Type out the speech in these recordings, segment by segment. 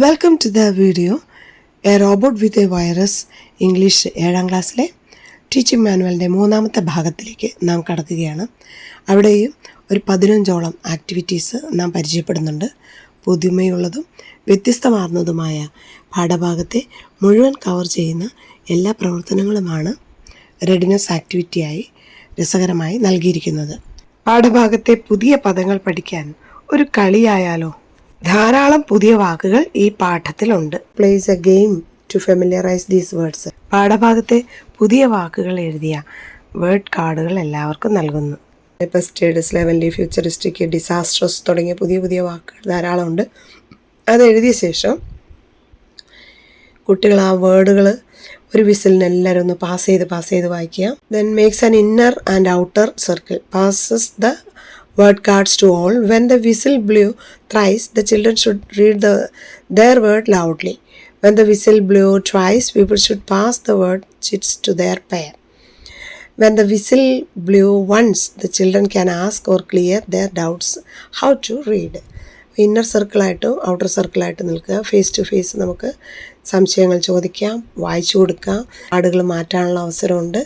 Welcome to the video a robot with a virus English 7ാം ക്ലാസ്സിലെ teaching മാനുവലിൻ്റെ 3ാമത്തെ ഭാഗത്തിലേക്ക് നാം കടക്കുകയാണ്. അവിടെയും ഒരു 15ഓളം ആക്ടിവിറ്റീസ് നാം പരിചയപ്പെടുന്നുണ്ട്. പുതുമയുള്ളതും വ്യത്യസ്തമാർന്നതുമായ പാഠഭാഗത്തെ മുഴുവൻ കവർ ചെയ്യുന്ന എല്ലാ പ്രവർത്തനങ്ങളുമാണ് റെഡിനെസ് ആക്ടിവിറ്റിയായി രസകരമായി നൽകിയിരിക്കുന്നത്. പാഠഭാഗത്തെ പുതിയ പദങ്ങൾ പഠിക്കാൻ ഒരു കളിയായാലോ? ധാരാളം പുതിയ വാക്കുകൾ ഈ പാഠത്തിലുണ്ട്. Place a game to familiarise these words. പാഠഭാഗത്തെ പുതിയ വാക്കുകൾ എഴുതിയ വേർഡ് കാർഡുകൾ എല്ലാവർക്കും നൽകുന്നു. പെസ്റ്റേഡ്, സ്ലെവൻലി, ഫ്യൂച്ചറിസ്റ്റിക്, ഡിസാസ്ട്രസ് തുടങ്ങിയ പുതിയ പുതിയ വാക്കുകൾ ധാരാളമുണ്ട്. അത് എഴുതിയ ശേഷം കുട്ടികൾ ആ വേർഡുകൾ ഒരു വിസിലിന് എല്ലാവരും ഒന്ന് പാസ് ചെയ്ത് വായിക്കുക. Then makes an inner and outer circle. Passes the word cards to all. When the whistle blew thrice, the children should read their word loudly. When the whistle blew twice, people should pass the word chits to their pair. When the whistle blew once, the children can ask or clear their doubts how to read. Inner സർക്കിളായിട്ടും outer സർക്കിളായിട്ട് നിൽക്കുക. Phase to face നമുക്ക് സംശയങ്ങൾ ചോദിക്കാം, വായിച്ചു കൊടുക്കാം, കാർഡുകൾ മാറ്റാനുള്ള അവസരമുണ്ട്.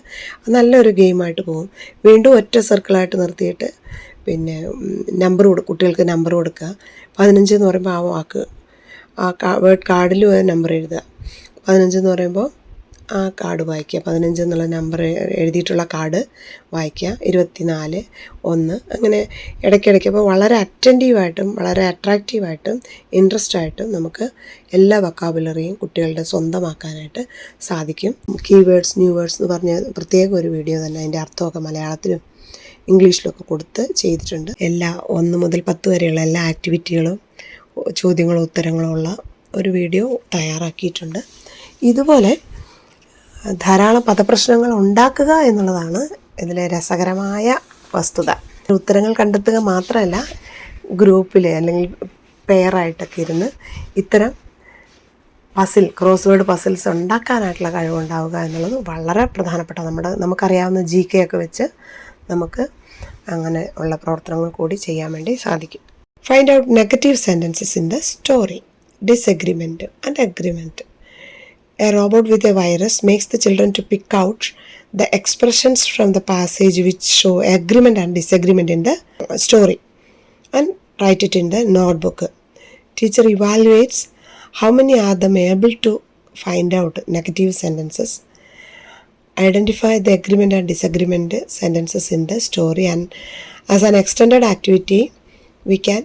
നല്ലൊരു ഗെയിമായിട്ട് പോകും. വീണ്ടും ഒറ്റ സർക്കിളായിട്ട് നിർത്തിയിട്ട് പിന്നെ കുട്ടികൾക്ക് നമ്പർ കൊടുക്കുക. 15 എന്ന് പറയുമ്പോൾ ആ വാക്ക് വേർഡ് കാർഡിൽ നമ്പർ എഴുതുക. 15 എന്ന് പറയുമ്പോൾ ആ കാർഡ് വായിക്കുക. 15 എന്നുള്ള നമ്പർ എഴുതിയിട്ടുള്ള കാർഡ് വായിക്കുക. 24, 1 അങ്ങനെ ഇടയ്ക്കിടയ്ക്ക്. അപ്പോൾ വളരെ അറ്റൻറ്റീവായിട്ടും വളരെ അട്രാക്റ്റീവായിട്ടും ഇൻട്രസ്റ്റ് ആയിട്ടും നമുക്ക് എല്ലാ വൊക്കാബുലറിയും കുട്ടികളുടെ സ്വന്തമാക്കാനായിട്ട് സാധിക്കും. കീവേഡ്സ്, ന്യൂ വേർഡ്സ് എന്ന് പറഞ്ഞ പ്രത്യേക ഒരു വീഡിയോ തന്നെ അതിൻ്റെ അർത്ഥമൊക്കെ മലയാളത്തിലും ഇംഗ്ലീഷിലൊക്കെ കൊടുത്ത് ചെയ്തിട്ടുണ്ട്. 1 മുതൽ 10 വരെയുള്ള എല്ലാ ആക്ടിവിറ്റികളും ചോദ്യങ്ങളും ഉത്തരങ്ങളും ഉള്ള ഒരു വീഡിയോ തയ്യാറാക്കിയിട്ടുണ്ട്. ഇതുപോലെ ധാരാളം പദപ്രശ്നങ്ങൾ ഉണ്ടാക്കുക എന്നുള്ളതാണ് ഇതിലെ രസകരമായ വസ്തുത. ഉത്തരങ്ങൾ കണ്ടെത്തുക മാത്രമല്ല, ഗ്രൂപ്പിൽ അല്ലെങ്കിൽ പെയറായിട്ടൊക്കെ ഇരുന്ന് ഇത്തരം ക്രോസ് വേർഡ് പസിൽസ് ഉണ്ടാക്കാനായിട്ടുള്ള കഴിവുണ്ടാവുക എന്നുള്ളത് വളരെ പ്രധാനപ്പെട്ട. നമുക്കറിയാവുന്ന GK ഒക്കെ വെച്ച് നമുക്ക് അങ്ങനെ ഉള്ള പ്രവർത്തനങ്ങൾ കൂടി ചെയ്യാൻ വേണ്ടി സാധിക്കും. Find out negative sentences in the story. Disagreement and agreement. A robot with a virus makes the children to pick out the expressions from the passage which show agreement and disagreement in the story and write it in the notebook. Teacher evaluates how many are them able to find out negative sentences. Identify the agreement and disagreement sentences in the story, and as an extended activity we can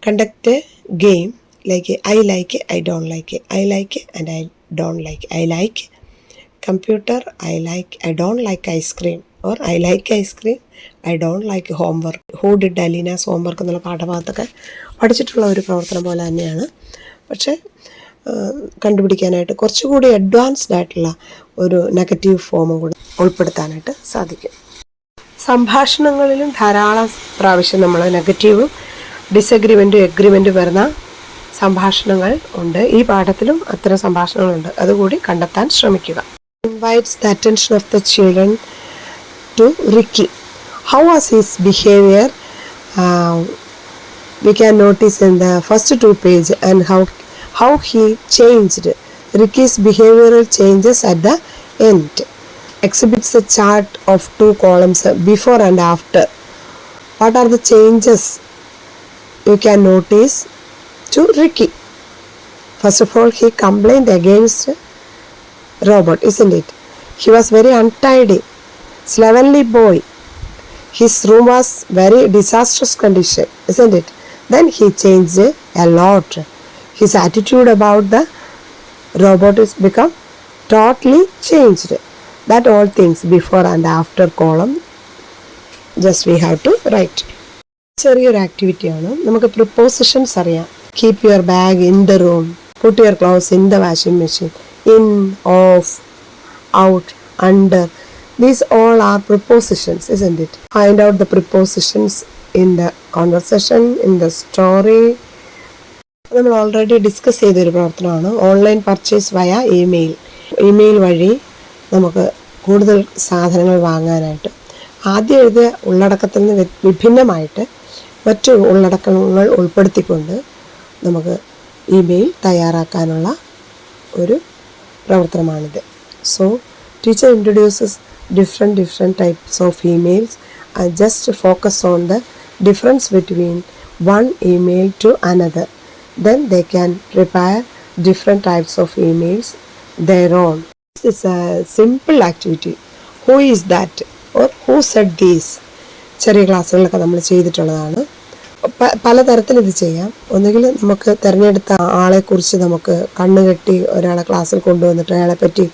conduct a game like I like it, I don't like it, I like it and I don't like it. I like computer, I don't like ice cream, or I like ice cream, I don't like homework. Who did Alina's homework എന്നുള്ള പാഠഭാഗത്തൊക്കെ പഠിച്ചിട്ടുള്ള ഒരു പ്രവർത്തനം പോലെ തന്നെയാണ്. പക്ഷേ കണ്ടുപിടിക്കാനായിട്ട് കുറച്ചുകൂടി advanced ആയിട്ടുള്ള ഒരു നെഗറ്റീവ് ഫോമും കൂടി ഉൾപ്പെടുത്താനായിട്ട് സാധിക്കും. സംഭാഷണങ്ങളിലും ധാരാളം പ്രാവശ്യം നമ്മൾ നെഗറ്റീവും ഡിസഗ്രിമെൻറ്റും എഗ്രിമെൻറ്റും വരുന്ന സംഭാഷണങ്ങൾ ഉണ്ട്. ഈ പാഠത്തിലും അത്തരം സംഭാഷണങ്ങളുണ്ട്. അതുകൂടി കണ്ടെത്താൻ ശ്രമിക്കുക. Invites the attention of the children to Ricky. How was his behavior? We can notice in the first 2 pages and how he changed. Ricky's behavioral changes at the end. Exhibits a chart of 2 columns before and after. What are the changes you can notice to Ricky? First of all, he complained against robot, isn't it? He was very untidy, slovenly boy. His room was very disastrous condition, isn't it? Then he changed a lot. His attitude about the robot is become totally changed. That all things before and after column just we have to write. ചെറിയൊരു ആക്ടിവിറ്റിയാണ്. നമുക്ക് prepositions അറിയാം. Keep your bag in the room, put your clothes in the washing machine, in, off, out, under. These all are prepositions, isn't it? Find out the prepositions in the conversation, in the story. നമ്മൾ already discuss ചെയ്തൊരു പ്രവർത്തനമാണ് online purchase വയ email വഴി നമുക്ക് കൂടുതൽ സാധനങ്ങൾ വാങ്ങാനായിട്ട്. ആദ്യം എഴുതിയ ഉള്ളടക്കത്തിൽ നിന്ന് വിഭിന്നമായിട്ട് മറ്റു ഉള്ളടക്കങ്ങൾ ഉൾപ്പെടുത്തിക്കൊണ്ട് നമുക്ക് ഇമെയിൽ തയ്യാറാക്കാനുള്ള ഒരു പ്രവർത്തനമാണിത്. So teacher introduces different types of emails and just focus on the difference between one email to another. Then they can prepare different types of emails their own. This is a simple activity. Who is that or who said this? ചെറിയ ക്ലാസ്സുകളിലൊക്കെ നമ്മൾ ചെയ്തിട്ടുള്ളതാണ്. പലതരത്തിൽ ഇത് ചെയ്യാം. ഒന്നുകിൽ നമുക്ക് തിരഞ്ഞെടുത്ത ആളെക്കുറിച്ച് നമുക്ക് കണ്ണുകെട്ടി ഒരാളെ ക്ലാസ്സിൽ കൊണ്ടുവന്നിട്ട് അയാളെ പറ്റി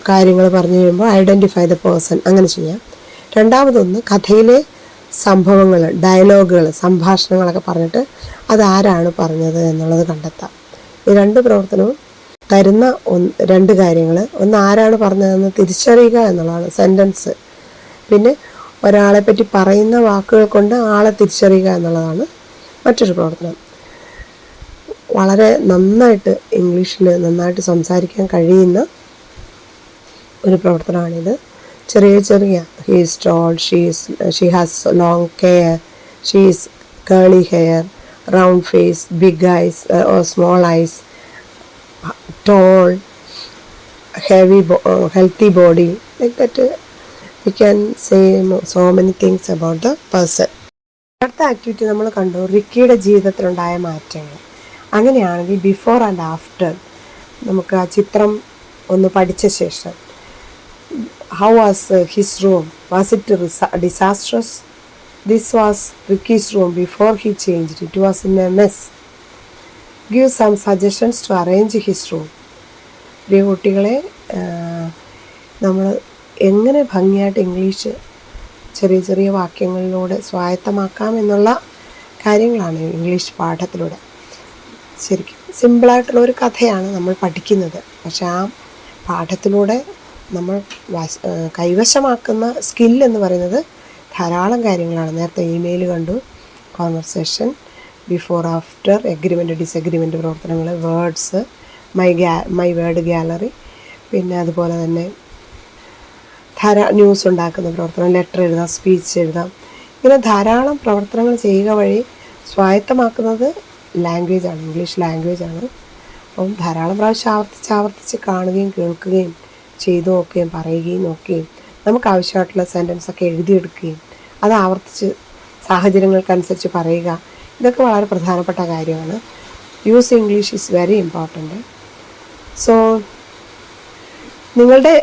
കാര്യങ്ങൾ പറഞ്ഞു കഴിയുമ്പോൾ ഐഡൻറ്റിഫൈ ദ പേഴ്സൺ, അങ്ങനെ ചെയ്യാം. രണ്ടാമതൊന്ന് കഥയിലെ സംഭവങ്ങൾ, ഡയലോഗുകൾ, സംഭാഷണങ്ങളൊക്കെ പറഞ്ഞിട്ട് അതാരാണ് പറഞ്ഞത് എന്നുള്ളത് കണ്ടെത്താം. ഈ രണ്ട് പ്രവർത്തനവും തരുന്ന രണ്ട് കാര്യങ്ങൾ, ഒന്ന് ആരാണ് പറഞ്ഞതെന്ന് തിരിച്ചറിയുക എന്നുള്ളതാണ് സെൻറ്റൻസ്, പിന്നെ ഒരാളെ പറ്റി പറയുന്ന വാക്കുകൾ കൊണ്ട് ആളെ തിരിച്ചറിയുക എന്നുള്ളതാണ് മറ്റൊരു പ്രവർത്തനം. വളരെ നന്നായിട്ട് ഇംഗ്ലീഷിൽ നന്നായിട്ട് സംസാരിക്കാൻ കഴിയുന്ന ഒരു പ്രവർത്തനമാണിത്. ചെറിയ ചെറിയ he is tall, she has long hair, she is curly hair, round face, big eyes or small eyes, tall, healthy body, like that we can say so many things about the person. അടുത്ത activity നമ്മൾ കണ്ടു റിക്കിയുടെ ജീവിതത്തിലുണ്ടായ മാറ്റങ്ങൾ. അങ്ങനെയാണെങ്കിൽ before and after നമുക്ക് ആ ചിത്രം ഒന്ന് പഠിച്ച ശേഷം how was his room? Was it disastrous? This was Ricky's room before he changed. It was in a mess. Give some suggestions to arrange his room. പ്രിയ കുട്ടികളെ, നമ്മൾ എങ്ങനെ ഭംഗിയായിട്ട് ഇംഗ്ലീഷ് ചെറിയ ചെറിയ വാക്യങ്ങളിലൂടെ സ്വായത്തമാക്കാം എന്നുള്ള കാര്യങ്ങളാണ് ഇംഗ്ലീഷ് പാഠത്തിലൂടെ. ശരിക്കും സിമ്പിളായിട്ടുള്ള ഒരു കഥയാണ് നമ്മൾ പഠിക്കുന്നത്. പക്ഷെ ആ പാഠത്തിലൂടെ നമ്മൾ കൈവശമാക്കുന്ന സ്കില്ലെന്ന് പറയുന്നത് ധാരാളം കാര്യങ്ങളാണ്. നേരത്തെ ഇമെയിൽ കണ്ടു, conversation, before after, agreement disagreement പ്രവർത്തനങ്ങൾ, വേർഡ്സ്, മൈ വേർഡ് ഗാലറി, പിന്നെ അതുപോലെ തന്നെ ന്യൂസ് ഉണ്ടാക്കുന്ന പ്രവർത്തനം, ലെറ്റർ എഴുതാം, സ്പീച്ച് എഴുതാം. ഇങ്ങനെ ധാരാളം പ്രവർത്തനങ്ങൾ ചെയ്യുക വഴി സ്വായത്തമാക്കുന്നത് ലാംഗ്വേജാണ്, ഇംഗ്ലീഷ് ലാംഗ്വേജാണ്. അപ്പം ധാരാളം പ്രാവശ്യം ആവർത്തിച്ച് കാണുകയും കേൾക്കുകയും ചെയ്തു നോക്കുകയും പറയുകയും നോക്കുകയും നമുക്ക് ആവശ്യമായിട്ടുള്ള സെൻറ്റൻസൊക്കെ എഴുതിയെടുക്കുകയും അത് ആവർത്തിച്ച് സാഹചര്യങ്ങൾക്കനുസരിച്ച് പറയുക, ഇതൊക്കെ വളരെ പ്രധാനപ്പെട്ട കാര്യമാണ്. Use English is very important. So നിങ്ങളുടെ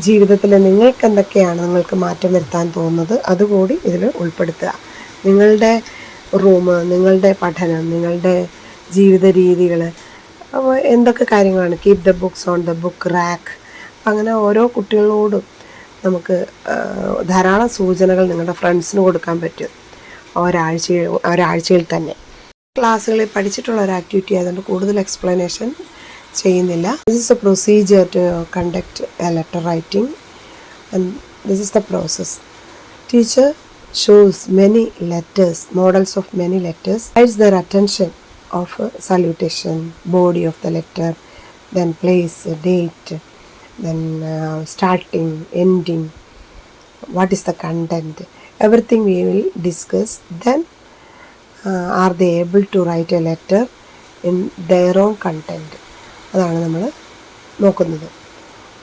ജീവിതത്തിൽ നിങ്ങൾക്ക് എന്തൊക്കെയാണ് നിങ്ങൾക്ക് മാറ്റം വരുത്താൻ തോന്നുന്നത് അതുകൂടി ഇതിൽ ഉൾപ്പെടുത്തുക. നിങ്ങളുടെ റൂം, നിങ്ങളുടെ പഠനം, നിങ്ങളുടെ ജീവിത രീതികൾ, എന്തൊക്കെ കാര്യങ്ങളാണ്. Keep the books on the book rack. അങ്ങനെ ഓരോ കുട്ടികളോടും നമുക്ക് ധാരാളം സൂചനകൾ നിങ്ങളുടെ ഫ്രണ്ട്സിന് കൊടുക്കാൻ പറ്റും ഒരാഴ്ചയിൽ തന്നെ. ക്ലാസ്സുകളിൽ പഠിച്ചിട്ടുള്ള ഒരു ആക്ടിവിറ്റി ആയതുകൊണ്ട് കൂടുതൽ എക്സ്പ്ലനേഷൻ ചെയ്യുന്നില്ല. This is a procedure to conduct a letter writing and this is the process. Teacher shows many letters, models of many letters, guides their attention of salutation, body of the letter, then place, date, then starting, ending, what is the content, everything we will discuss. Then are they able to write a letter in their own content? അതാണ് നമ്മൾ നോക്കുന്നത്.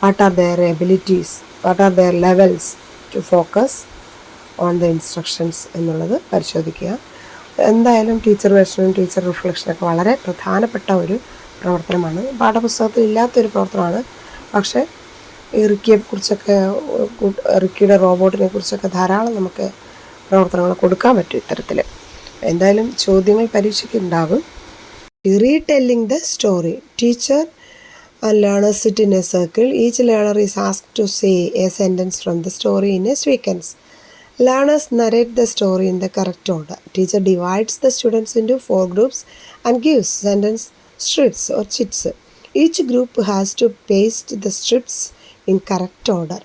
What are their abilities, what are their levels to focus on the instructions എന്നുള്ളത് പരിശോധിക്കുക. എന്തായാലും teacher വേർഷനും teacher റിഫ്ലക്ഷനൊക്കെ വളരെ പ്രധാനപ്പെട്ട ഒരു പ്രവർത്തനമാണ്. പാഠപുസ്തകത്തിൽ ഇല്ലാത്തൊരു പ്രവർത്തനമാണ്. പക്ഷേ ഈ റിക്കിയെക്കുറിച്ചൊക്കെ, റിക്കിയുടെ റോബോട്ടിനെ കുറിച്ചൊക്കെ ധാരാളം നമുക്ക് പ്രവർത്തനങ്ങൾ കൊടുക്കാൻ പറ്റും ഇത്തരത്തിൽ. എന്തായാലും ചോദ്യങ്ങൾ പരീക്ഷയ്ക്ക് ഉണ്ടാകും. Retelling the story. Teacher and learners sit in a circle. Each learner is asked to say a sentence from the story in a sequence. Learners narrate the story in the correct order. Teacher divides the students into 4 groups and gives sentence strips or chits. Each group has to paste the strips in correct order.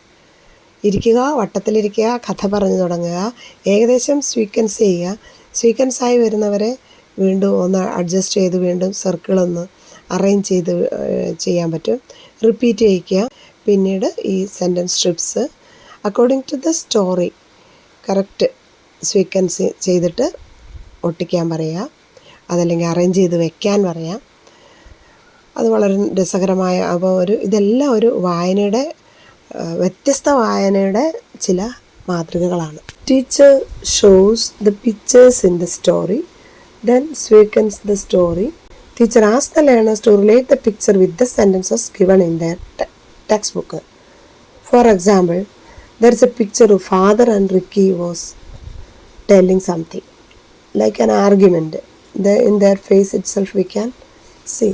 ഇരിക്കുക, വട്ടത്തിലിരിക്കുക, കഥ പറഞ്ഞു തുടങ്ങുക, ഏകദേശം sequence ചെയ്യുക. സ്വീക്വൻസായി വരുന്നവരെ വീണ്ടും ഒന്ന് adjust ചെയ്ത് വീണ്ടും സർക്കിളൊന്ന് അറേഞ്ച് ചെയ്ത് ചെയ്യാൻ പറ്റും. റിപ്പീറ്റ് ചെയ്യിക്കുക. പിന്നീട് ഈ sentence strips according to the story correct sequence ചെയ്തിട്ട് ഒട്ടിക്കാൻ പറയുക, അതല്ലെങ്കിൽ അറേഞ്ച് ചെയ്ത് വെക്കാൻ പറയാം. അത് വളരെ രസകരമായ ഇതെല്ലാം ഒരു വായനയുടെ വ്യത്യസ്ത വായനയുടെ ചില മാതൃകകളാണ്. Teacher shows the pictures in the story, then sequences the story. Teacher asks the learners to relate the picture with the sentences given in their textbook. For example, there is a picture of father and Ricky was telling something, like an argument. In their face itself we can see.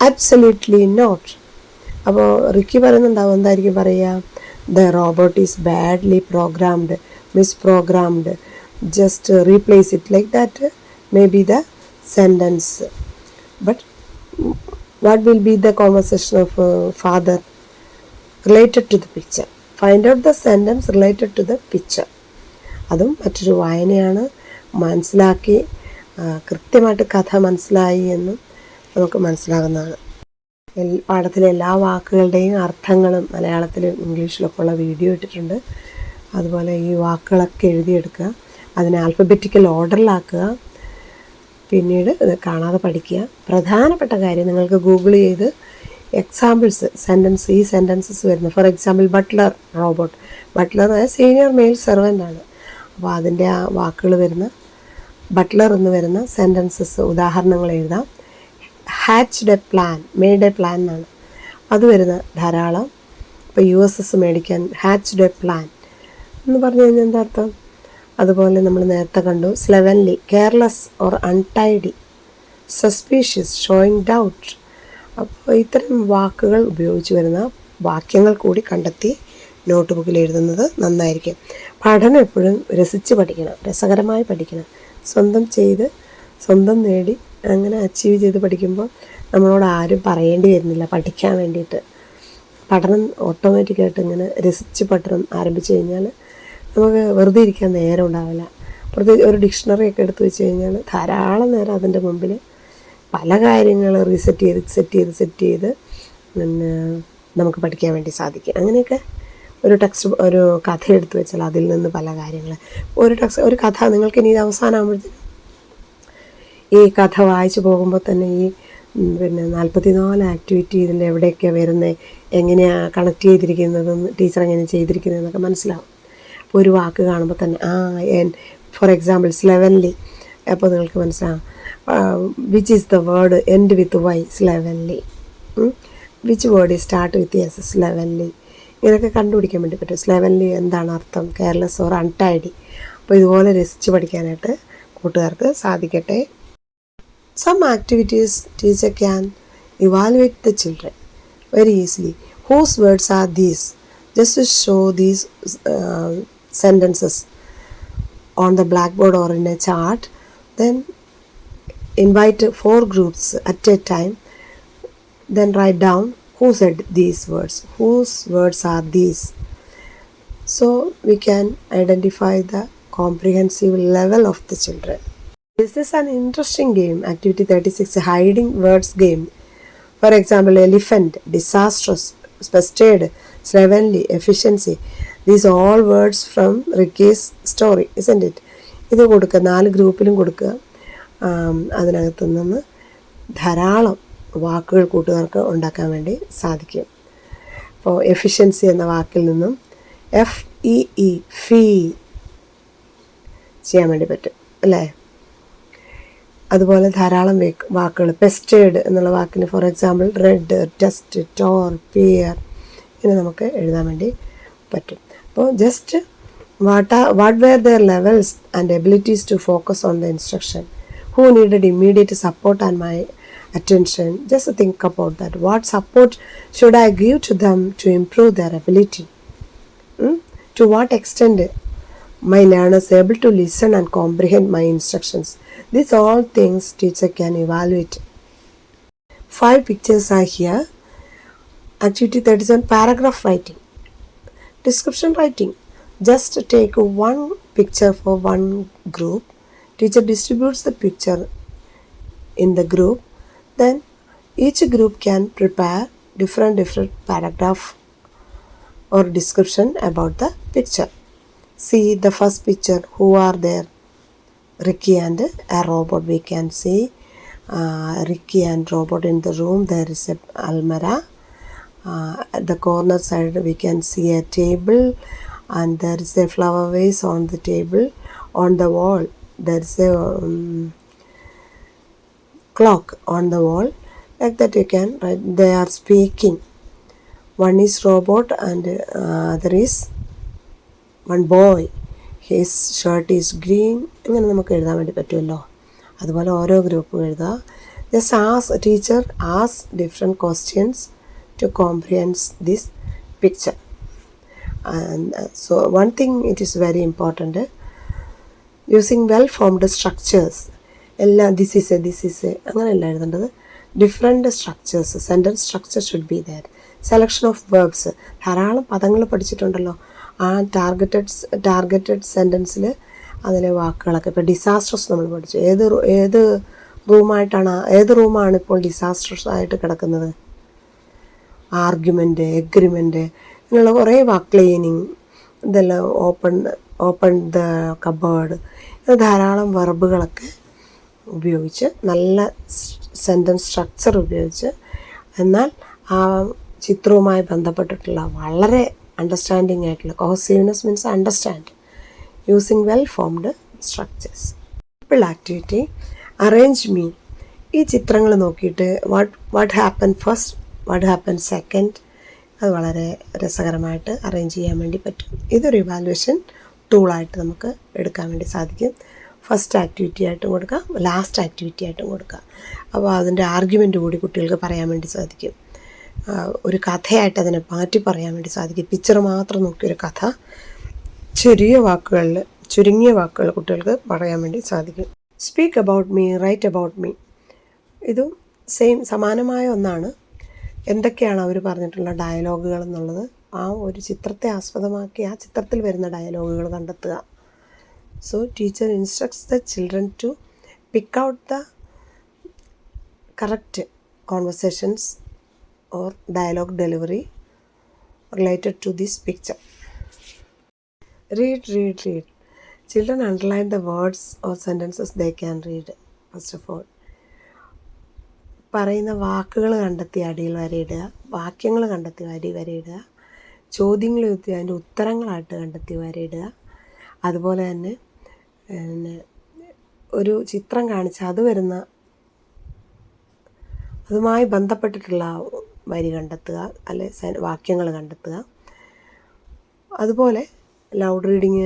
Absolutely not. അപ്പോൾ Ricky പറയുന്നുണ്ടാവും, എന്തായിരിക്കും പറയുക? The robot is badly programmed, misprogrammed, just replace it like that may be the sentence. But what will be the conversation of father related to the picture? Find out the sentence related to the picture. അതും മറ്റൊരു വായനയാണ്. മനസ്സിലാക്കി കൃത്യമായിട്ട് കഥ മനസ്സിലായി എന്നും നമുക്ക് മനസ്സിലാകുന്നതാണ്. പാഠത്തിലെ എല്ലാ വാക്കുകളുടെയും അർത്ഥങ്ങളും മലയാളത്തിലും ഇംഗ്ലീഷിലൊക്കെ ഉള്ള വീഡിയോ ഇട്ടിട്ടുണ്ട്. അതുപോലെ ഈ വാക്കുകളൊക്കെ എഴുതിയെടുക്കുക, അതിനെ ആൽഫബറ്റിക്കൽ ഓർഡറിലാക്കുക, പിന്നീട് ഇത് കാണാതെ പഠിക്കുക. പ്രധാനപ്പെട്ട കാര്യം നിങ്ങൾക്ക് ഗൂഗിൾ ചെയ്ത് എക്സാമ്പിൾസ് ഈ സെൻറ്റൻസസ് വരുന്നത്. For example butler robot. Butler senior male servant ആണ്. അപ്പോൾ അതിൻ്റെ ആ വാക്കുകൾ വരുന്ന ബട്ട്ലർ എന്ന് വരുന്ന സെൻറ്റൻസസ് ഉദാഹരണങ്ങൾ എഴുതാം. Hatched A plan, made A plan എന്നാണ് അത് വരുന്ന ധാരാളം. ഇപ്പോൾ USS മേടിക്കാൻ ഹാച്ച്ഡ് എ പ്ലാൻ എന്ന് പറഞ്ഞു കഴിഞ്ഞാൽ എന്താ അർത്ഥം? അതുപോലെ നമ്മൾ നേരത്തെ കണ്ടു slovenly, careless or untidy, suspicious, showing doubt. അപ്പോൾ ഇത്തരം വാക്കുകൾ ഉപയോഗിച്ച് വരുന്ന വാക്യങ്ങൾ കൂടി കണ്ടെത്തി നോട്ട് ബുക്കിൽ എഴുതുന്നത് നന്നായിരിക്കും. പഠനം എപ്പോഴും രസിച്ച് പഠിക്കണം, രസകരമായി പഠിക്കണം. സ്വന്തം നേടി അങ്ങനെ അച്ചീവ് ചെയ്ത് പഠിക്കുമ്പോൾ നമ്മളോട് ആരും പറയേണ്ടി വരുന്നില്ല പഠിക്കാൻ വേണ്ടിയിട്ട്. പഠനം ഓട്ടോമാറ്റിക്കായിട്ട് ഇങ്ങനെ രസിച്ച് പഠനം ആരംഭിച്ചു കഴിഞ്ഞാൽ നമുക്ക് വെറുതെ ഇരിക്കാൻ നേരം ഉണ്ടാവില്ല. പ്രത്യേകിച്ച് ഒരു ഡിക്ഷണറിയൊക്കെ എടുത്ത് വെച്ച് കഴിഞ്ഞാൽ ധാരാളം നേരം അതിൻ്റെ മുമ്പിൽ പല കാര്യങ്ങൾ സെറ്റ് ചെയ്ത് പിന്നെ നമുക്ക് പഠിക്കാൻ വേണ്ടി സാധിക്കും. അങ്ങനെയൊക്കെ ഒരു കഥ എടുത്ത് വെച്ചാൽ അതിൽ നിന്ന് പല കാര്യങ്ങൾ ഒരു കഥ നിങ്ങൾക്ക് ഇനി അവസാനമാകുമ്പോഴത്തേക്കും ഈ കഥ വായിച്ചു പോകുമ്പോൾ തന്നെ ഈ 44 ആക്ടിവിറ്റി ഇതിൽ എവിടെയൊക്കെയാണ് വരുന്നത്, എങ്ങനെയാണ് കണക്ട് ചെയ്തിരിക്കുന്നതെന്ന്, ടീച്ചർ എങ്ങനെ ചെയ്തിരിക്കുന്നതെന്നൊക്കെ മനസ്സിലാവും. അപ്പോൾ ഒരു വാക്ക് കാണുമ്പോൾ തന്നെ ഫോർ എക്സാമ്പിൾ സ്ലെവൻലി, അപ്പോൾ നിങ്ങൾക്ക് മനസ്സിലാവും which is the word end with Y, slovenly. Which word start with S, slovenly. ഇങ്ങനെയൊക്കെ കണ്ടുപിടിക്കാൻ വേണ്ടി പറ്റും. സ്ലെവൻലി എന്താണ് അർത്ഥം, കെയർലെസ് ഓർ അൺടൈഡി. അപ്പോൾ ഇതുപോലെ രസിച്ച് പഠിക്കാനായിട്ട് കൂട്ടുകാർക്ക് സാധിക്കട്ടെ. Some activities teacher can evaluate the children very easily. Whose words are these? Just to show these sentences on the blackboard or in a chart. Then invite 4 groups at a time. Then write down who said these words. Whose words are these? So we can identify the comprehensive level of the children. This is an interesting game. Activity 36, hiding words game. For example, elephant, disastrous, spasted, slovenly, efficiency. These are all words from Ricky's story, isn't it? ഇത് കൊടുക്കുക, 4 ഗ്രൂപ്പിലും കൊടുക്കുക. അതിനകത്ത് നിന്ന് ധാരാളം വാക്കുകൾ കൂട്ടുകാർക്ക് ഉണ്ടാക്കാൻ വേണ്ടി സാധിക്കും. അപ്പോൾ എഫിഷ്യൻസി എന്ന വാക്കിൽ നിന്നും FEE ഫീ ചെയ്യാൻ വേണ്ടി പറ്റും അല്ലേ? അതുപോലെ ധാരാളം വാക്കുകൾ. പെസ്റ്റേഡ് എന്നുള്ള വാക്കിന് for example red, test, tore, peer ഇങ്ങനെ നമുക്ക് എഴുതാൻ വേണ്ടി പറ്റും. അപ്പോൾ just what were their levels and abilities to focus on the instruction, who needed immediate support and my attention. Just think about that. What support should I give to them to improve their ability? To what extent my learners able to listen and comprehend my instructions? These all things teacher can evaluate. 5 pictures are here. Activity 37, paragraph writing. Description writing. Just take one picture for one group. Teacher distributes the picture in the group. Then each group can prepare different paragraph or description about the picture. See the first picture, who are there? Ricky and a robot we can see. Ricky and robot in the room. There is a almirah. At the corner side we can see a table, and there is a flower vase on the table. On the wall there is a clock on the wall. Like that you can write. They are speaking. One is robot and other is one boy. His shirt is green. ഇങ്ങനെ നമുക്ക് എഴുതാൻ വേണ്ടി പറ്റുമല്ലോ. അതുപോലെ ഓരോ ഗ്രൂപ്പും എഴുതുക. Just ask teacher, ask different questions to comprehend this picture. And so one thing it is very important, using well formed structures. എല്ലാം this is a അങ്ങനെയല്ല എഴുതേണ്ടത്. Different structures, sentence structure should be there. Selection of verbs, ധാരാളം പദങ്ങൾ പഠിച്ചിട്ടുണ്ടല്ലോ. ആ targeted സെൻറ്റൻസിൽ അതിലെ വാക്കുകളൊക്കെ. ഇപ്പോൾ disastrous നമ്മൾ പഠിച്ചു. ഏത് റൂമാണ് ഇപ്പോൾ ഡിസാസ്ട്രസ് ആയിട്ട് കിടക്കുന്നത്? ആർഗ്യുമെൻറ്റ്, എഗ്രിമെൻറ്റ്, ഇങ്ങനെയുള്ള കുറേ വാക്ക്. ക്ലീനിങ്, ഇതെല്ലാം ഓപ്പൺ ദ കബേർഡ്. ഇത് ധാരാളം വെർബുകളൊക്കെ ഉപയോഗിച്ച്, നല്ല സെൻറ്റൻസ് സ്ട്രക്ചർ ഉപയോഗിച്ച്, എന്നാൽ ആ ചിത്രവുമായി ബന്ധപ്പെട്ടിട്ടുള്ള വളരെ അണ്ടർസ്റ്റാൻഡിങ് ആയിട്ടുള്ള, cohesiveness means understand, using well formed structures. Simple activity, arrange me. ഈ ചിത്രങ്ങൾ നോക്കിയിട്ട് what happen first, what happen second, അത് വളരെ രസകരമായിട്ട് അറേഞ്ച് ചെയ്യാൻ വേണ്ടി പറ്റും. ഇതൊരു ഇവാലുവേഷൻ ടൂളായിട്ട് നമുക്ക് എടുക്കാൻ വേണ്ടി സാധിക്കും. ഫസ്റ്റ് ആക്ടിവിറ്റി ആയിട്ടും കൊടുക്കാം, ലാസ്റ്റ് ആക്ടിവിറ്റി ആയിട്ടും കൊടുക്കാം. അപ്പോൾ അതിൻ്റെ ആർഗ്യുമെൻ്റ് കൂടി കുട്ടികൾക്ക് പറയാൻ വേണ്ടി സാധിക്കും. ഒരു കഥയായിട്ട് അതിനെ മാറ്റി പറയാൻ വേണ്ടി സാധിക്കും. പിക്ചർ മാത്രം നോക്കിയൊരു കഥ ചുരുങ്ങിയ വാക്കുകൾ കുട്ടികൾക്ക് പറയാൻ വേണ്ടി സാധിക്കും. Speak about me, write about me, ഇതും സമാനമായ ഒന്നാണ്. എന്തൊക്കെയാണ് അവർ പറഞ്ഞിട്ടുള്ള ഡയലോഗുകൾ എന്നുള്ളത് ആ ഒരു ചിത്രത്തെ ആസ്പദമാക്കി ആ ചിത്രത്തിൽ വരുന്ന ഡയലോഗുകൾ കണ്ടെത്തുക. So teacher instructs the children to pick out the correct conversations or dialogue delivery related to this picture. Read. Children underline the words or sentences they can read. First of all, പറയുന്ന വാക്കുകൾ കണ്ടെത്തി അടിയിൽ വരയിടുക, വാക്യങ്ങൾ കണ്ടെത്തി വരയിടുക, ചോദ്യങ്ങൾ എത്തി അതിൻ്റെ ഉത്തരങ്ങളായിട്ട് കണ്ടെത്തി വരയിടുക. അതുപോലെ തന്നെ ഒരു ചിത്രം കാണിച്ച് അതുമായി ബന്ധപ്പെട്ടിട്ടുള്ള വരി കണ്ടെത്തുക, അല്ലെ വാക്യങ്ങൾ കണ്ടെത്തുക. അതുപോലെ ലൗഡ് റീഡിങ്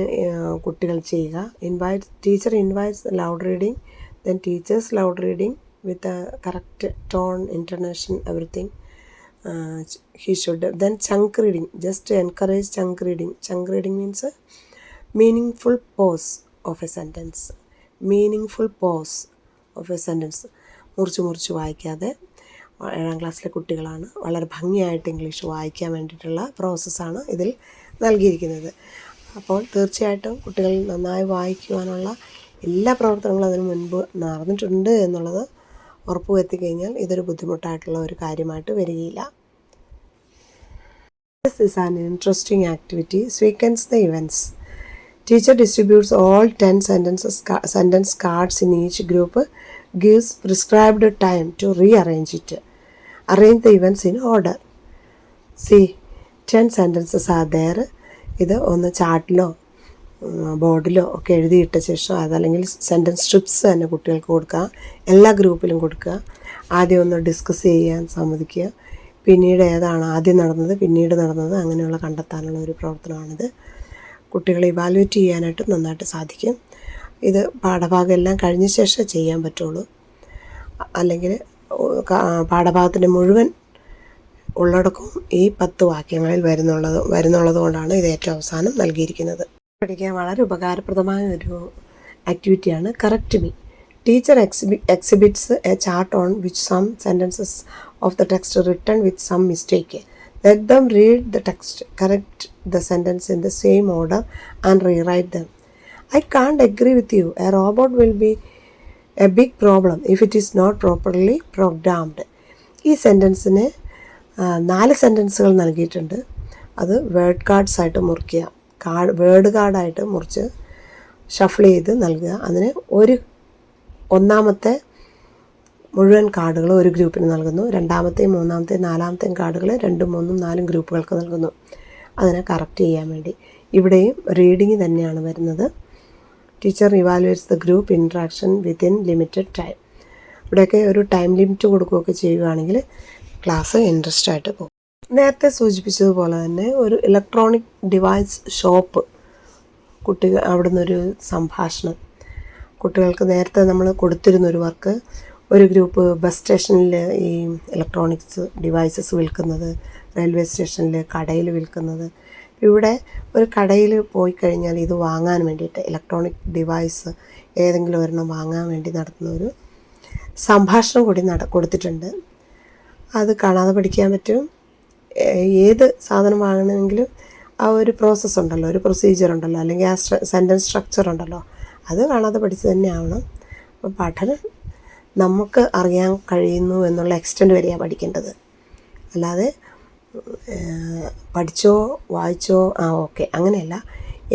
കുട്ടികൾ ചെയ്യുക. Teacher invites loud reading, then teachers loud reading with a correct tone, intonation, everything he should. Then chunk reading, just to encourage chunk reading. Chunk reading means a meaningful pause of a sentence. മുറിച്ച് വായിക്കാതെ, 7ാം ക്ലാസ്സിലെ കുട്ടികളാണ്, വളരെ ഭംഗിയായിട്ട് English വായിക്കാൻ വേണ്ടിയിട്ടുള്ള പ്രോസസ്സാണ് ഇതിൽ നൽകിയിരിക്കുന്നത്. അപ്പോൾ തീർച്ചയായിട്ടും കുട്ടികൾ നന്നായി വായിക്കുവാനുള്ള എല്ലാ പ്രവർത്തനങ്ങളും അതിന് മുൻപ് നടന്നിട്ടുണ്ട് എന്നുള്ളത് ഉറപ്പുവരുത്തി കഴിഞ്ഞാൽ ഇതൊരു ബുദ്ധിമുട്ടായിട്ടുള്ള ഒരു കാര്യമായിട്ട് വരികയില്ല. This is an interesting activity. Sequence the events. Teacher distributes all 10 sentence cards in each group, gives prescribed time to rearrange it. Arrange the events in order. See, 10 sentences are there. ഇത് ഒന്ന് ചാർട്ടിലോ ബോർഡിലോ ഒക്കെ എഴുതിയിട്ട ശേഷം അതല്ലെങ്കിൽ sentence strips തന്നെ കുട്ടികൾക്ക് കൊടുക്കുക, എല്ലാ ഗ്രൂപ്പിലും കൊടുക്കുക. ആദ്യം ഒന്ന് ഡിസ്കസ് ചെയ്യാൻ സമ്മതിക്കുക, പിന്നീട് ഏതാണ് ആദ്യം നടന്നത് പിന്നീട് നടന്നത് അങ്ങനെയുള്ള കണ്ടെത്താനുള്ള ഒരു പ്രവർത്തനമാണിത്. കുട്ടികളെ ഇവാലുവേറ്റ് ചെയ്യാനായിട്ട് നന്നായിട്ട് സാധിക്കും. ഇത് പാഠഭാഗം എല്ലാം കഴിഞ്ഞ ശേഷം ചെയ്യാൻ പറ്റുള്ളൂ, അല്ലെങ്കിൽ പാഠഭാഗത്തിൻ്റെ മുഴുവൻ ഉള്ളടക്കവും ഈ 10 വാക്യങ്ങളിൽ വരുന്നുള്ളത് കൊണ്ടാണ് ഇത് ഏറ്റവും അവസാനം നൽകിയിരിക്കുന്നത്. പഠിക്കാൻ വളരെ ഉപകാരപ്രദമായ ഒരു ആക്ടിവിറ്റിയാണ് correct me. Teacher exhibits a chart on which some sentences of the text written with some mistake. Let them read the text, correct the sentence in the same order and rewrite them. I can't agree with you. A robot will be a big problem if it is not properly programmed. ഈ സെൻറ്റൻസിന് 4 സെൻറ്റൻസുകൾ നൽകിയിട്ടുണ്ട്. അത് word cards ആയിട്ട് മുറിക്കുക, word കാർഡായിട്ട് മുറിച്ച് shuffle ചെയ്ത് നൽകുക. അതിന് ഒന്നാമത്തെ മുഴുവൻ കാർഡുകൾ ഒരു ഗ്രൂപ്പിന് നൽകുന്നു. രണ്ടാമത്തെയും മൂന്നാമത്തെയും നാലാമത്തെയും കാർഡുകൾ 2, 3, 4 ഗ്രൂപ്പുകൾക്ക് നൽകുന്നു. അതിനെ കറക്റ്റ് ചെയ്യാൻ വേണ്ടി. ഇവിടെയും റീഡിങ് തന്നെയാണ് വരുന്നത്. Teacher evaluates the group interaction within limited time. ഇവിടെയൊക്കെ ഒരു ടൈം ലിമിറ്റ് കൊടുക്കുകയൊക്കെ ചെയ്യുകയാണെങ്കിൽ ക്ലാസ് ഇൻട്രസ്റ്റ് ആയിട്ട് പോകും. നേരത്തെ സൂചിപ്പിച്ചതുപോലെ തന്നെ ഒരു ഇലക്ട്രോണിക് ഡിവൈസ് ഷോപ്പ്, കുട്ടികൾ അവിടുന്ന് ഒരു സംഭാഷണം. കുട്ടികൾക്ക് നേരത്തെ നമ്മൾ കൊടുത്തിരുന്നൊരു വർക്ക്, ഒരു ഗ്രൂപ്പ് ബസ് സ്റ്റേഷനിൽ ഈ ഇലക്ട്രോണിക്സ് ഡിവൈസസ് വിൽക്കുന്നത്, റെയിൽവേ സ്റ്റേഷനിൽ, കടയിൽ വിൽക്കുന്നത്. ഇവിടെ ഒരു കടയിൽ പോയി കഴിഞ്ഞാൽ ഇത് വാങ്ങാൻ വേണ്ടിയിട്ട് ഇലക്ട്രോണിക് ഡിവൈസ് ഏതെങ്കിലും ഒരെണ്ണം വാങ്ങാൻ വേണ്ടി നടത്തുന്ന ഒരു സംഭാഷണം കൂടി കൊടുത്തിട്ടുണ്ട്. അത് കാണാതെ പഠിക്കാൻ പറ്റും. ഏത് സാധനം വാങ്ങണമെങ്കിലും ആ ഒരു പ്രോസസ്സ് ഉണ്ടല്ലോ, ഒരു പ്രൊസീജിയർ ഉണ്ടല്ലോ, അല്ലെങ്കിൽ ആ സെൻറ്റൻസ് സ്ട്രക്ചർ ഉണ്ടല്ലോ, അത് കാണാതെ പഠിച്ച് തന്നെ ആവണം. അപ്പോൾ പഠനം നമുക്ക് അറിയാൻ കഴിയുന്നു എന്നുള്ള എക്സ്റ്റെൻറ്റ് വരെയാണ് പഠിക്കേണ്ടത്. അല്ലാതെ പഠിച്ചോ വായിച്ചോ ഓക്കെ അങ്ങനെയല്ല.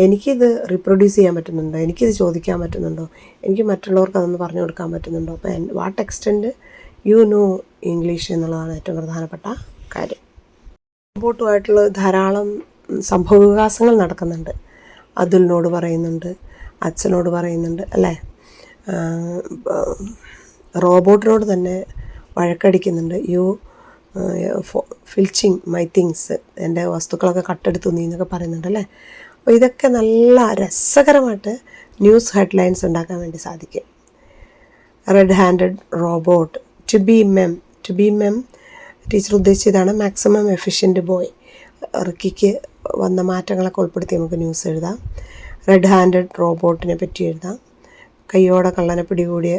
എനിക്കിത് റീപ്രൊഡ്യൂസ് ചെയ്യാൻ പറ്റുന്നുണ്ടോ, എനിക്കിത് ചോദിക്കാൻ പറ്റുന്നുണ്ടോ, എനിക്ക് മറ്റുള്ളവർക്ക് അതൊന്ന് പറഞ്ഞു കൊടുക്കാൻ പറ്റുന്നുണ്ടോ. അപ്പോൾ what extent you know English എന്നുള്ളതാണ് ഏറ്റവും പ്രധാനപ്പെട്ട കാര്യം. റോബോട്ടുമായിട്ടുള്ള ധാരാളം സംഭവവികാസങ്ങൾ നടക്കുന്നുണ്ട്. അതുലിനോട് പറയുന്നുണ്ട്, അച്ഛനോട് പറയുന്നുണ്ട്, അല്ലേ? റോബോട്ടിനോട് തന്നെ വഴക്കടിക്കുന്നുണ്ട്. യു ഫിൽച്ചിങ് മൈ തിങ്സ്, എൻ്റെ വസ്തുക്കളൊക്കെ കട്ടെടുത്തു നീ എന്നൊക്കെ പറയുന്നുണ്ട്, അല്ലേ? അപ്പോൾ ഇതൊക്കെ നല്ല രസകരമായിട്ട് ന്യൂസ് ഹെഡ്ലൈൻസ് ഉണ്ടാക്കാൻ വേണ്ടി സാധിക്കും. Red handed robot, to be ma'am teacher ഉദ്ദേശിച്ചതാണ് മാക്സിമം എഫിഷ്യൻറ്റ് ബോയ്. റിക്കിക്ക് വന്ന മാറ്റങ്ങളൊക്കെ ഉൾപ്പെടുത്തി നമുക്ക് ന്യൂസ് എഴുതാം. റെഡ് ഹാൻഡഡ് റോബോട്ടിനെ പറ്റി എഴുതാം. കയ്യോടെ കള്ളനെ പിടികൂടിയ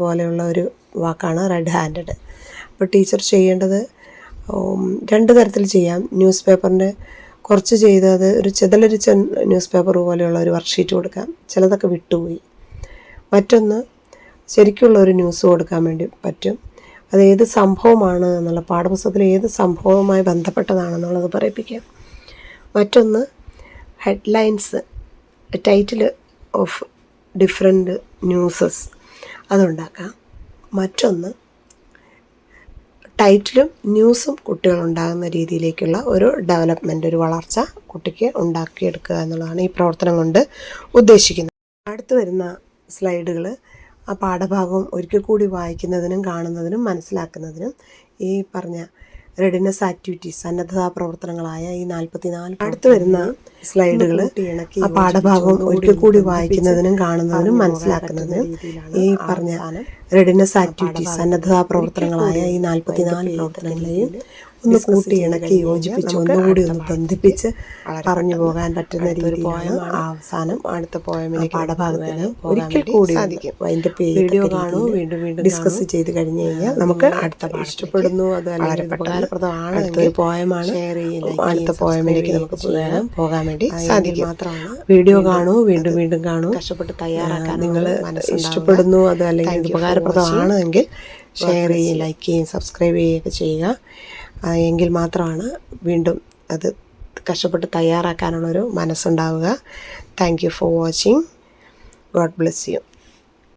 പോലെയുള്ള ഒരു വാക്കാണ് റെഡ് ഹാൻഡഡ്. അപ്പോൾ ടീച്ചർ ചെയ്യേണ്ടത് 2 തരത്തിൽ ചെയ്യാം. ന്യൂസ് പേപ്പറിൻ്റെ കുറച്ച് ചെയ്തത് ഒരു ചിതലരിച്ച ന്യൂസ് പേപ്പർ പോലെയുള്ള ഒരു വർക്ക്ഷീറ്റ് കൊടുക്കാം. ചിലതൊക്കെ വിട്ടുപോയി. മറ്റൊന്ന് ശരിക്കുള്ള ഒരു ന്യൂസ് കൊടുക്കാൻ വേണ്ടി പറ്റും. അത് ഏത് സംഭവമാണ് എന്നുള്ള, പാഠപുസ്തകത്തിൽ ഏത് സംഭവവുമായി ബന്ധപ്പെട്ടതാണെന്നുള്ളത് പറയിപ്പിക്കാം. മറ്റൊന്ന് headlines, title of different newses, അതുണ്ടാക്കാം. മറ്റൊന്ന് ടൈറ്റിലും ന്യൂസും കുട്ടികളുണ്ടാകുന്ന രീതിയിലേക്കുള്ള ഒരു ഡെവലപ്മെൻറ്റ്, ഒരു വളർച്ച കുട്ടിക്ക് ഉണ്ടാക്കിയെടുക്കുക എന്നുള്ളതാണ് ഈ പ്രവർത്തനം കൊണ്ട് ഉദ്ദേശിക്കുന്നത്. അടുത്ത് വരുന്ന സ്ലൈഡുകൾ ആ പാഠഭാഗം ഒരിക്കൽ കൂടി വായിക്കുന്നതിനും കാണുന്നതിനും മനസ്സിലാക്കുന്നതിനും ഈ പറഞ്ഞ റെഡിനെസ് ആക്ടിവിറ്റീസ്, സന്നദ്ധതാ പ്രവർത്തനങ്ങളായ ഈ 44 അടുത്ത് വരുന്ന സ്ലൈഡുകൾ ആ പാഠഭാഗം ഒരിക്കൽ കൂടി വായിക്കുന്നതിനും കാണുന്നതിനും മനസ്സിലാക്കുന്നതിനും ഈ പറഞ്ഞ റെഡിനെസ് ആക്ടിവിറ്റീസ്, സന്നദ്ധതാ പ്രവർത്തനങ്ങളായ ഈ 44 പ്രവർത്തനങ്ങളെയും ഒന്ന് കൂട്ടി ഇണക്കി യോജിപ്പിച്ച് ഒന്നുകൂടി ഒന്ന് ബന്ധിപ്പിച്ച് പറഞ്ഞു പോകാൻ പറ്റുന്ന രീതിയിലാണ് അവസാനം അടുത്ത പോയമിലെ പാഠഭാഗത്തിന് ഒരിക്കൽ കൂടി സാധിക്കും. അതിൻ്റെ വീഡിയോ കാണൂ, വീണ്ടും വീണ്ടും ഡിസ്കസ് ചെയ്ത് കഴിഞ്ഞ് കഴിഞ്ഞാൽ നമുക്ക് അടുത്ത ഇഷ്ടപ്പെടുന്നു, അത് വളരെ ഉപകാരപ്രദമാണ്, അടുത്തൊരു പോയമാണ്, അടുത്ത പോയമിലേക്ക് നമുക്ക് പോകാൻ വേണ്ടി സാധിക്കും. മാത്രമാണ് വീഡിയോ കാണൂ, വീണ്ടും വീണ്ടും കാണൂ, കഷ്ടപ്പെട്ട് തയ്യാറാക്കാൻ നിങ്ങൾ ഇഷ്ടപ്പെടുന്നു, അത് അല്ലെങ്കിൽ ഉപകാരപ്രദമാണ് എങ്കിൽ ഷെയർ ചെയ്യുകയും ലൈക്ക് ചെയ്യുകയും സബ്സ്ക്രൈബ് ചെയ്യുകയൊക്കെ ചെയ്യുക. എങ്കിൽ മാത്രമാണ് വീണ്ടും അത് കഷ്ടപ്പെട്ട് തയ്യാറാക്കാനുള്ളൊരു മനസ്സുണ്ടാവുക. Thank you for watching. God bless U.